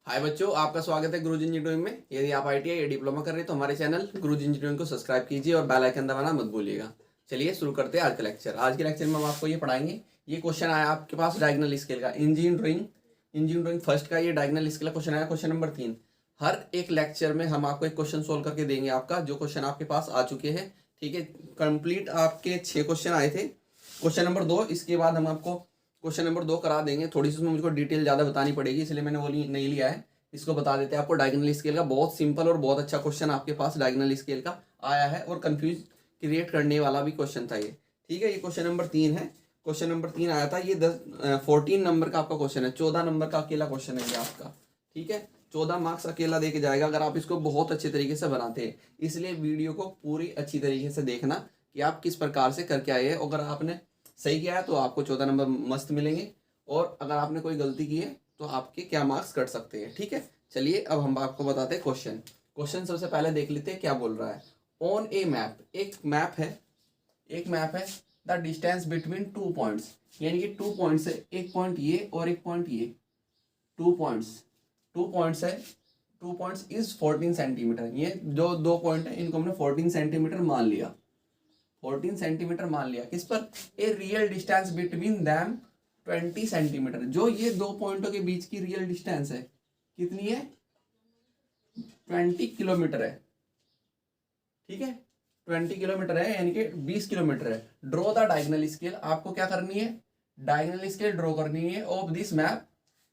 हाय बच्चों, आपका स्वागत है गुरुजी इंजीनियरिंग में। यदि आप आईटीआई या डिप्लोमा कर रहे हैं तो हमारे चैनल गुरुजी इंजीनियरिंग को सब्सक्राइब कीजिए और बेल आइकन दबाना मत भूलिएगा। चलिए शुरू करते हैं आज का लेक्चर। आज के लेक्चर में हम आपको ये पढ़ाएंगे। ये क्वेश्चन आया आपके पास डायगोनल स्केल का, इंजीनियरिंग फर्स्ट का ये डायगोनल स्केल का क्वेश्चन आया, क्वेश्चन नंबर 3। हर एक लेक्चर में हम आपको एक क्वेश्चन सोल्व करके देंगे, आपका जो क्वेश्चन आपके पास आ चुके हैं। ठीक है, कंप्लीट आपके 6 क्वेश्चन आए थे। क्वेश्चन नंबर 2, इसके बाद हम आपको क्वेश्चन नंबर 2 करा देंगे। थोड़ी सी उसमें मुझको डिटेल ज़्यादा बतानी पड़ेगी, इसलिए मैंने वो नहीं लिया है। इसको बता देते हैं आपको। डायगोनल स्केल का बहुत सिंपल और बहुत अच्छा क्वेश्चन आपके पास डायगोनल स्केल का आया है, और कंफ्यूज क्रिएट करने वाला भी क्वेश्चन था ये। ठीक है, ये क्वेश्चन नंबर 3 है। क्वेश्चन नंबर 3 आया था, ये 14 नंबर का आपका क्वेश्चन है। 14 नंबर का अकेला क्वेश्चन है ये आपका। ठीक है, 14 मार्क्स अकेला दे के जाएगा अगर आप इसको बहुत अच्छे तरीके से बनाते हैं। इसलिए वीडियो को पूरी अच्छी तरीके से देखना कि आप किस प्रकार से करके आए हैं। अगर आपने सही किया है तो आपको 14 नंबर मस्त मिलेंगे, और अगर आपने कोई गलती की है तो आपके क्या मार्क्स कट सकते हैं। ठीक है, चलिए अब हम आपको बताते हैं क्वेश्चन सबसे पहले देख लेते हैं क्या बोल रहा है। ऑन ए मैप, एक मैप है द डिस्टेंस बिटवीन 2 पॉइंट्स, यानी कि 2 पॉइंट्स है, एक पॉइंट ये और एक पॉइंट ये। 2 पॉइंट्स है, 2 पॉइंट्स इज 14 सेंटीमीटर। ये जो 2 पॉइंट है इनको हमने 14 सेंटीमीटर मान लिया। 14 सेंटीमीटर मान लिया किस पर? A real distance between them 20 centimetre. जो ये 2 पॉइंटों के बीच की रियल डिस्टेंस है कितनी है? 20 किलोमीटर है। ठीक है, 20 किलोमीटर है, यानी कि 20 किलोमीटर है। ड्रॉ द डायगोनल स्केल, आपको क्या करनी है? डायगोनल स्केल ड्रॉ करनी है of this map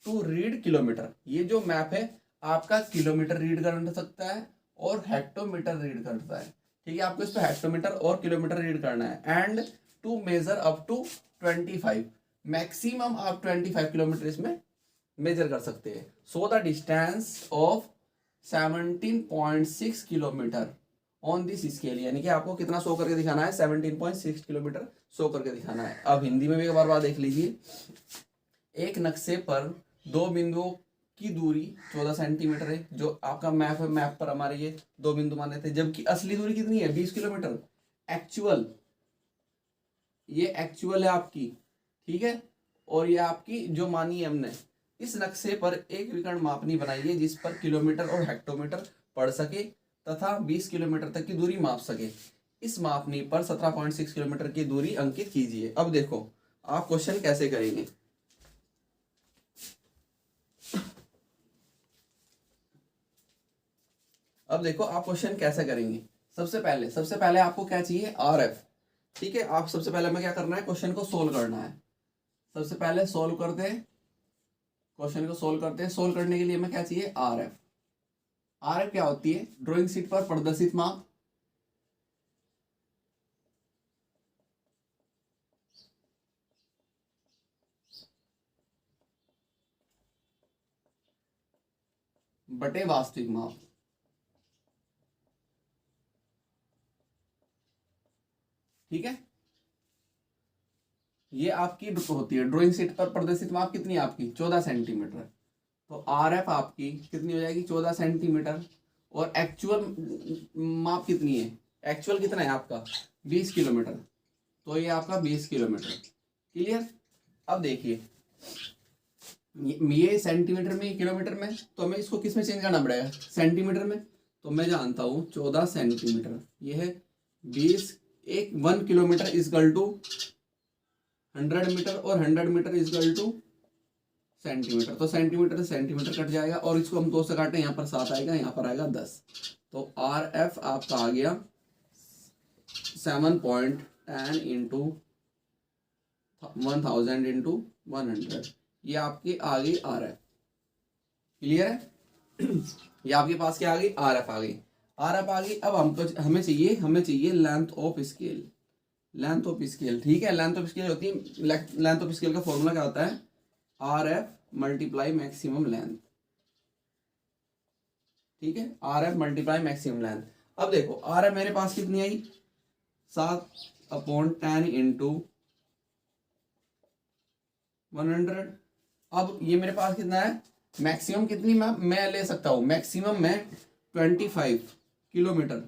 to read kilometre. ये जो मैप है आपका किलोमीटर रीड कर सकता है और हेक्टोमीटर रीड करता है। ठीक है, आपको इस पर हेक्टोमीटर और किलोमीटर रीड करना है। And to measure up to 25, maximum आप 25 किलोमीटर इसमें मेजर कर सकते हैं। So the distance of 17.6 kilometre on this scale, यानी कि आपको कितना शो करके दिखाना है? 17.6 किलोमीटर शो करके दिखाना है। अब हिंदी में भी एक बार देख लीजिए। एक नक्शे पर 2 बिंदुओं की दूरी 14 सेंटीमीटर है। जो आपका मैप है, मैप पर हमारे ये 2 बिंदु माने थे, जबकि असली दूरी कितनी है? 20 किलोमीटर। एक्चुअल, ये एक्चुअल है आपकी। ठीक है, और ये आपकी जो मानी है हमने। इस नक्शे पर एक विकर्ण मापनी बनाइए जिस पर किलोमीटर और हेक्टोमीटर पढ़ सके तथा 20 किलोमीटर तक की दूरी माप सके। इस मापनी पर 17.6 किलोमीटर की दूरी अंकित कीजिए। अब देखो आप क्वेश्चन कैसे करेंगे। अब देखो आप क्वेश्चन कैसे करेंगे। सबसे पहले आपको क्या चाहिए? आरएफ। ठीक है, आप सबसे पहले हमें क्या करना है? क्वेश्चन को सोल्व करना है। सबसे पहले सोल्व करते हैं, क्वेश्चन को सोल्व करते हैं। सोल्व करने के लिए हमें क्या चाहिए? आरएफ। आरएफ क्या होती है? ड्राइंग शीट पर प्रदर्शित माप। बटे वास्तविक माप। ठीक है, ये आपकी होती है ड्राइंग शीट पर प्रदर्शित माप। कितनी है आपकी? 14 सेंटीमीटर। तो आरएफ आपकी कितनी हो जाएगी? 14 सेंटीमीटर। और एक्चुअल माप कितनी है? एक्चुअल कितना है आपका? 20 किलोमीटर। तो ये आपका 20 किलोमीटर। क्लियर? अब देखिए ये सेंटीमीटर में, किलोमीटर में, तो हमें इसको किस में चेंज करना पड़ेगा? सेंटीमीटर में। तो मैं जानता हूँ 14 सेंटीमीटर ये है 20। 1 किलोमीटर इजकल टू 100 मीटर, और 100 मीटर इजकल टू सेंटीमीटर। तो सेंटीमीटर से सेंटीमीटर कट जाएगा, और इसको हम 2 से काटें, यहाँ पर 7 आएगा, यहाँ पर आएगा 10। तो आर एफ आपका आ गया 7.10 इंटू 1000 इंटू 100। ये आपकी आ गई आर एफ। क्लियर है? ये आपके पास क्या आ गई? आर एफ आ गई। आर एफ आ गई। अब हमको हमें चाहिए length of scale. Length of scale, ठीक है, लेंथ ऑफ स्केल होती है, लेंथ ऑफ स्केल का फॉर्मूला क्या होता है? R F multiply maximum length. ठीक है, R F multiply maximum length. अब देखो आर एफ मेरे पास कितनी आई? 7/10 इंटू 100। अब ये मेरे पास कितना है? मैक्सिमम कितनी मैं ले सकता हूँ? मैक्सिमम मैं 25 किलोमीटर।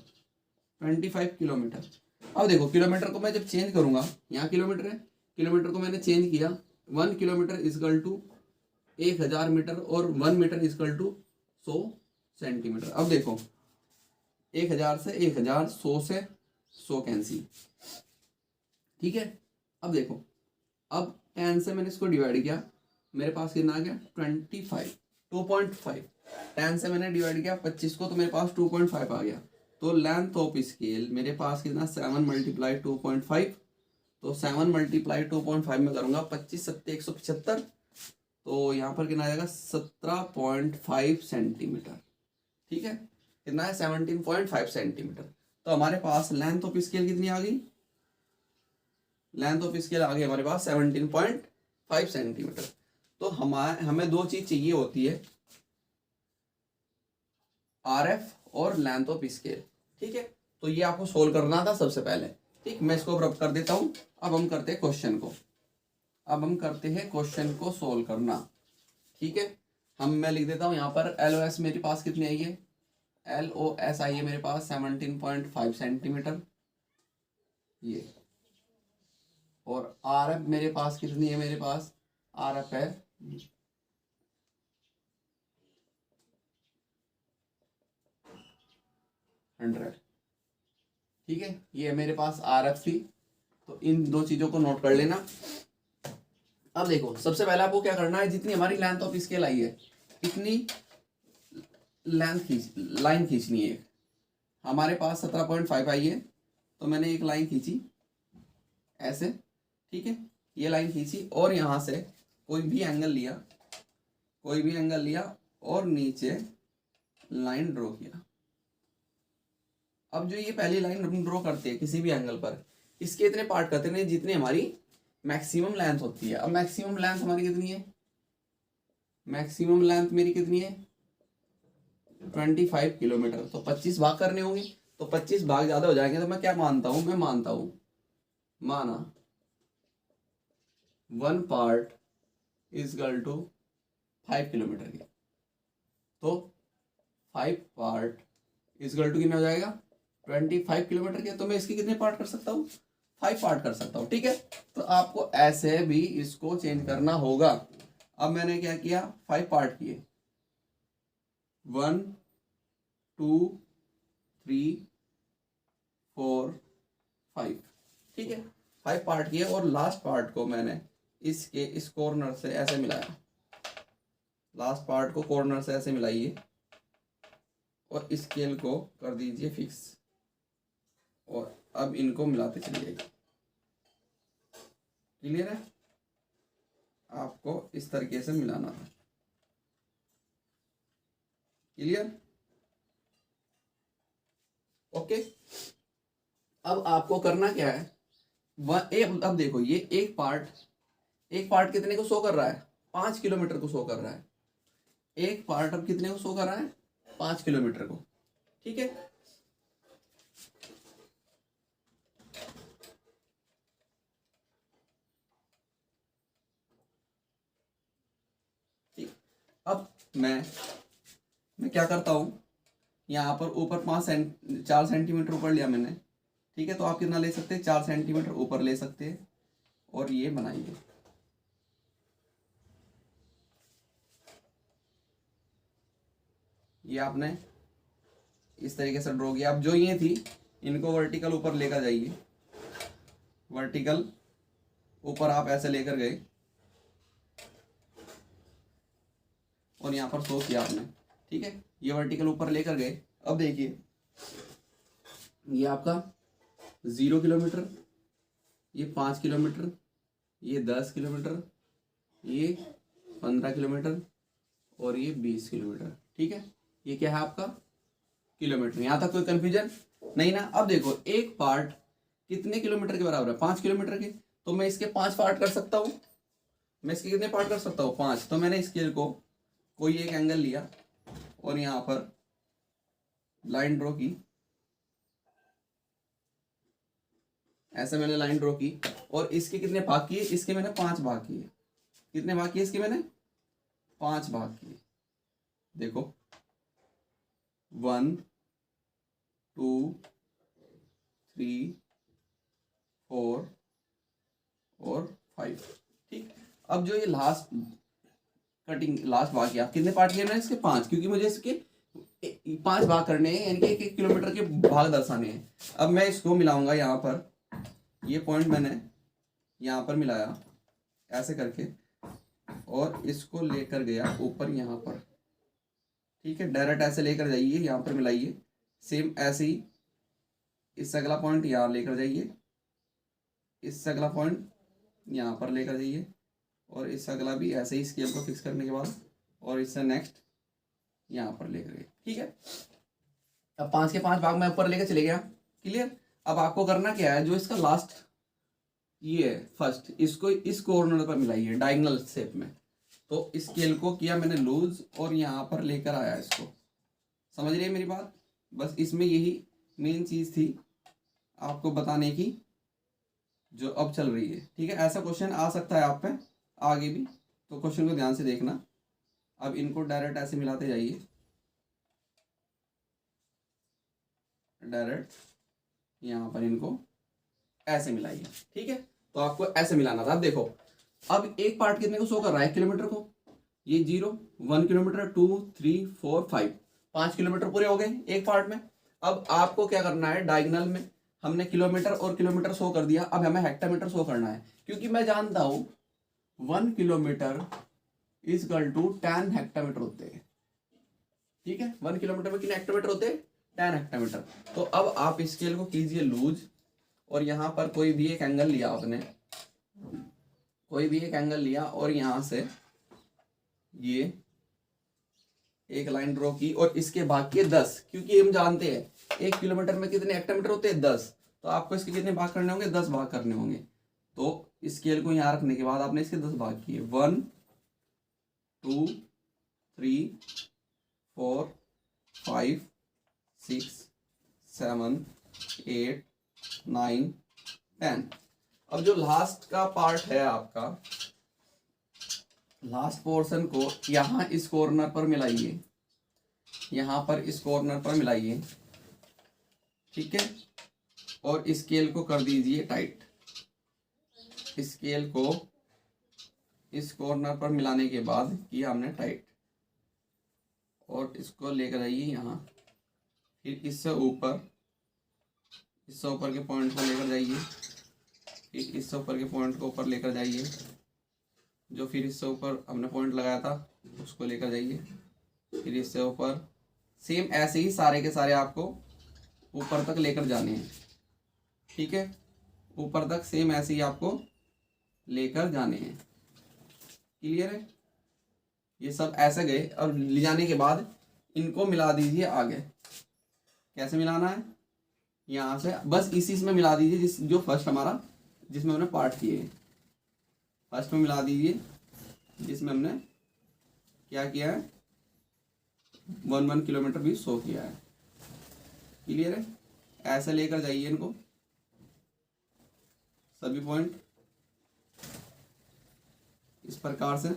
25 किलोमीटर। अब देखो किलोमीटर को मैं जब चेंज करूंगा, यहाँ किलोमीटर है, किलोमीटर को मैंने चेंज किया, 1 किलोमीटर इजकल टू 1000 मीटर और 1 मीटर इजकल टू 100 सेंटीमीटर। अब देखो 1000 से 1000, 100 से 100 कैंसिल, ठीक है। अब देखो, अब 10 से मैंने इसको डिवाइड किया, मेरे पास कितना आ गया 25, 2.5। 10 से मैंने डिवाइड किया 25 को, तो मेरे पास 2.5 आ गया। तो लेंथ ऑफ स्केल मेरे पास कितना 7 मल्टीप्लाई 2.5, तो 7 मल्टीप्लाई 2.5 में करूँगा 25 सत्ते 175, तो यहाँ पर कितना आ जाएगा 17.5 सेंटीमीटर, ठीक है। कितना है 17.5 सेंटीमीटर। तो हमारे पास लेंथ ऑफ स्केल कितनी आ गई, लेंथ ऑफ स्केल आ गई हमारे पास 17.5 सेंटीमीटर। तो हमें दो चीज चाहिए होती है, आरएफ और लेंथ ऑफ स्केल, ठीक है। तो ये आपको सोल्व करना था सबसे पहले, ठीक। मैं इसको रब कर देता हूँ। अब हम करते हैं क्वेश्चन को, अब हम करते हैं क्वेश्चन को सोल्व करना, ठीक है। मैं लिख देता हूँ यहाँ पर LOS मेरे पास कितनी आई है, LOS आई है मेरे पास 17.5 सेंटीमीटर ये, और RF मेरे पास कितनी है, मेरे पास RF है 100, ठीक है। ये मेरे पास RF थी, तो इन दो चीजों को नोट कर लेना। अब देखो सबसे पहले आपको क्या करना है, जितनी हमारी लेंथ ऑफ स्केल आई है इतनी लाइन खींचनी है। हमारे पास 17.5 आई है, तो मैंने एक लाइन खींची ऐसे, ठीक है। ये लाइन खींची और यहाँ से कोई भी एंगल लिया, कोई भी एंगल लिया और नीचे लाइन ड्रॉ किया। अब जो ये पहली लाइन ड्रॉ करते हैं किसी भी एंगल पर, इसके इतने पार्ट करते हैं जितनी हमारी मैक्सिमम लेंथ होती है। अब मैक्सिमम लेंथ हमारी कितनी है, मैक्सिमम लेंथ मेरी कितनी है 25 किलोमीटर। तो 25 भाग करने होंगे, तो 25 भाग ज्यादा हो जाएंगे। तो मैं क्या मानता हूं, मैं मानता हूं, माना 1 पार्ट इजकल टू 5 किलोमीटर के, तो 5 पार्ट इजकल टू कितना हो जाएगा 25 किलोमीटर के। तो मैं इसके कितने पार्ट कर सकता हूँ, 5 पार्ट कर सकता हूँ, ठीक है। तो आपको ऐसे भी इसको चेंज करना होगा। अब मैंने क्या किया, 5 पार्ट किए, 1 2 3 4 5, ठीक है। 5 पार्ट किए और लास्ट पार्ट को मैंने इसके इस कॉर्नर से ऐसे मिलाया, लास्ट पार्ट को कॉर्नर से ऐसे मिलाइए और स्केल को कर दीजिए फिक्स, और अब इनको मिलाते चलिए। क्लियर है, आपको इस तरीके से मिलाना था। Clear, okay. अब आपको करना क्या है, अब देखो ये एक पार्ट कितने को शो कर रहा है, 5 किलोमीटर को शो कर रहा है। एक पार्ट अब कितने को शो कर रहा है, 5 किलोमीटर को, ठीक है। ठीक, अब मैं क्या करता हूं, यहाँ पर ऊपर 4 सेंटीमीटर ऊपर लिया मैंने, ठीक है। तो आप कितना ले सकते हैं, 4 सेंटीमीटर ऊपर ले सकते हैं और ये बनाइए। ये आपने इस तरीके से ड्रॉ किया। अब जो ये थी इनको वर्टिकल ऊपर लेकर जाइए, वर्टिकल ऊपर आप ऐसे लेकर गए और यहाँ पर शो किया आपने, ठीक है। ये वर्टिकल ऊपर लेकर गए। अब देखिए ये आपका 0 किलोमीटर, ये 5 किलोमीटर, ये 10 किलोमीटर, ये 15 किलोमीटर और ये 20 किलोमीटर, ठीक है। ये क्या है आपका किलोमीटर। यहाँ तक कोई कंफ्यूजन नहीं ना। अब देखो एक पार्ट कितने किलोमीटर के बराबर है, 5 किलोमीटर के। तो मैं इसके 5 पार्ट कर सकता हूँ। मैं इसके कितने पार्ट कर सकता हूँ, 5। तो मैंने स्केल को कोई एक एंगल लिया और यहाँ पर लाइन ड्रॉ की, ऐसे मैंने लाइन ड्रॉ की और इसके कितने भाग किए, इसके मैंने 5 भाग किए। कितने भाग किए इसके मैंने, 5 भाग किए। देखो 1 2 3 4 और 5, ठीक। अब जो ये लास्ट कटिंग लास्ट भाग किया। कितने पार्ट किए मैंने इसके? 5, क्योंकि मुझे इसके 5 भाग करने हैं, यानी कि 1-1 किलोमीटर के भाग दर्शाने हैं। अब मैं इसको मिलाऊंगा यहाँ पर, ये पॉइंट मैंने यहाँ पर मिलाया ऐसे करके, और इसको लेकर गया ऊपर यहाँ पर, ठीक है। डायरेक्ट ऐसे लेकर जाइए, यहाँ पर मिलाइए। सेम ऐसे ही इससे अगला पॉइंट यहाँ लेकर जाइए, इससे अगला पॉइंट यहाँ पर लेकर जाइए, और इससे अगला भी ऐसे ही स्केल को फिक्स करने के बाद, और इससे नेक्स्ट यहाँ पर लेकर गए, ठीक है। अब 5 के 5 भाग मैं ऊपर लेकर चले गया, क्लियर। अब आपको करना क्या है, जो इसका लास्ट ये है फर्स्ट, इसको इस कॉर्नर पर मिलाइए डायगोनल शेप में। तो स्केल को किया मैंने लूज, और यहाँ पर लेकर आया इसको। समझ रही है मेरी बात? बस इसमें यही मेन चीज़ थी आपको बताने की, जो अब चल रही है, ठीक है। ऐसा क्वेश्चन आ सकता है आप पे आगे भी, तो क्वेश्चन को ध्यान से देखना। अब इनको डायरेक्ट ऐसे मिलाते जाइए, डायरेक्ट यहाँ पर इनको ऐसे मिलाइए, ठीक है। तो आपको ऐसे मिलाना था। अब देखो, अब एक पार्ट कितने को शो कर रहा है? 1 किलोमीटर को। ये 0, 1 किलोमीटर, 2, 3, 4, 5 किलोमीटर पूरे हो गए एक पार्ट में। अब आपको क्या करना है, डायगोनल में हमने किलोमीटर और किलोमीटर शो कर दिया, अब हमें हेक्टामीटर शो करना है, क्योंकि मैं जानता हूं 1 kilometre is equal to 10 hectometre होते हैं, ठीक है। 1 किलोमीटर में कितने हेक्टामीटर होते हैं? 10 हेक्टामीटर। तो अब आप स्केल को कीजिए लूज, और यहाँ पर कोई भी एक एंगल लिया आपने, कोई भी एक एंगल लिया, और यहाँ से ये एक लाइन ड्रॉ की, और इसके भाग के 10, क्योंकि हम जानते हैं 1 किलोमीटर में कितने हेक्टामीटर होते हैं? 10। तो आपको इसके कितने भाग करने होंगे? 10 भाग करने होंगे। तो स्केल को यहाँ रखने के बाद आपने इसके 10 भाग किए, 1, 2, 3, 4, 5, 6, 7, 8, 9, 10। अब जो लास्ट का पार्ट है आपका, लास्ट पोर्शन को यहाँ इस कॉर्नर पर मिलाइए, यहाँ पर इस कॉर्नर पर मिलाइए, ठीक है। और स्केल को कर दीजिए टाइट। स्केल को इस कॉर्नर पर मिलाने के बाद किया हमने टाइट, और इसको लेकर आइए यहाँ, फिर इससे ऊपर के पॉइंट को लेकर जाइए, फिर इससे ऊपर के पॉइंट को ऊपर लेकर जाइए, जो फिर इससे ऊपर हमने पॉइंट लगाया था उसको लेकर जाइए, फिर इससे ऊपर। सेम ऐसे ही सारे के सारे आपको ऊपर तक लेकर जाने हैं, ठीक है। ऊपर तक सेम ऐसे ही आपको लेकर जाने हैं, क्लियर है? ये सब ऐसे गए, और ले जाने के बाद इनको मिला दीजिए आगे। कैसे मिलाना है? यहाँ से बस इसी में मिला दीजिए, जो फर्स्ट हमारा जिसमें हमने पार्ट किए हैं, फर्स्ट में मिला दीजिए, जिसमें हमने क्या किया है, 1 किलोमीटर भी शो किया है, क्लियर है? ऐसे लेकर जाइए इनको सभी पॉइंट इस प्रकार से।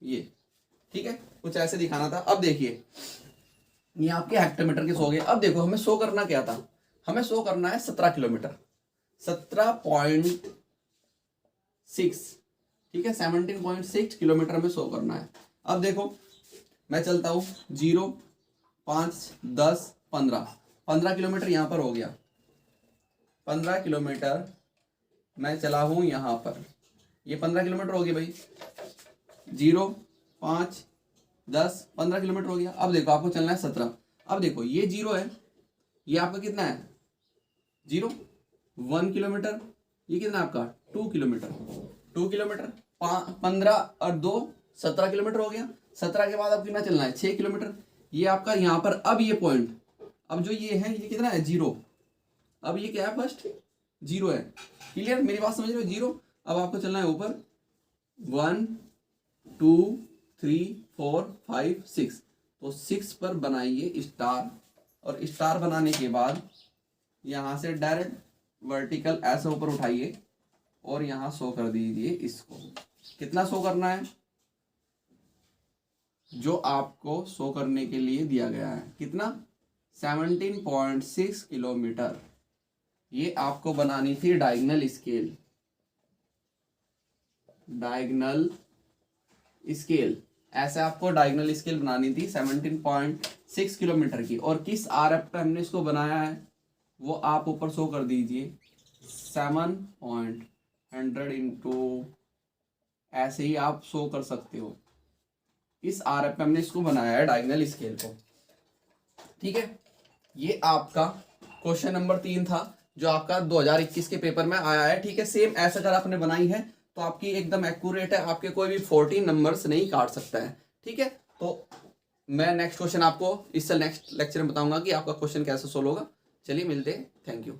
ये ठीक है, कुछ ऐसे दिखाना था। अब देखिए, ये आपके हेक्टोमीटर के शो गए। अब देखो, हमें शो करना क्या था? हमें शो करना है 17 किलोमीटर, 17.6, ठीक है, 17.6 किलोमीटर में शो करना है। अब देखो, मैं चलता हूँ 0, 5, 10, 15 किलोमीटर यहाँ पर हो गया। 15 किलोमीटर मैं चला हूँ यहाँ पर, ये 15 किलोमीटर हो गया भाई। 0, 5, 10, 15 किलोमीटर हो गया। अब देखो, आपको चलना है 17। अब देखो, ये 0 है, ये आपका कितना है? 0, 1 किलोमीटर, ये कितना है आपका? 2 किलोमीटर। 2 किलोमीटर, 15 और 2, 17 किलोमीटर हो गया। 17 के बाद अब कितना चलना है? 6 किलोमीटर। ये आपका यहाँ पर, अब ये पॉइंट, अब जो ये है, ये कितना है? 0। अब ये क्या है? फर्स्ट 0 है, क्लियर? मेरी बात समझ रहे हो? 0। अब आपको चलना है ऊपर, 1, 2, 3, 4, 5, 6। तो 6 पर बनाइए स्टार, और स्टार बनाने के बाद यहाँ से डायरेक्ट वर्टिकल ऐसे ऊपर उठाइए, और यहाँ शो कर दीजिए इसको। कितना शो करना है? जो आपको शो करने के लिए दिया गया है, कितना? 17.6 किलोमीटर। ये आपको बनानी थी डायगोनल स्केल, डायगोनल स्केल, ऐसे आपको डायगोनल स्केल बनानी थी 17.6 किलोमीटर की। और किस RF पे हमने इसको बनाया है वो आप ऊपर शो कर दीजिए, 7.100 इंटू, ऐसे ही आप शो कर सकते हो। इस RF पे हमने इसको बनाया है डायगोनल स्केल को, ठीक है। ये आपका क्वेश्चन नंबर 3 था जो आपका 2021 के पेपर में आया है, ठीक है। सेम ऐसा अगर आपने बनाई है तो आपकी एकदम एक्यूरेट है, आपके कोई भी 14 नंबर्स नहीं काट सकता है, ठीक है। तो मैं नेक्स्ट क्वेश्चन आपको इससे नेक्स्ट लेक्चर में बताऊंगा कि आपका क्वेश्चन कैसे सोल्व होगा। चलिए मिलते हैं, थैंक यू।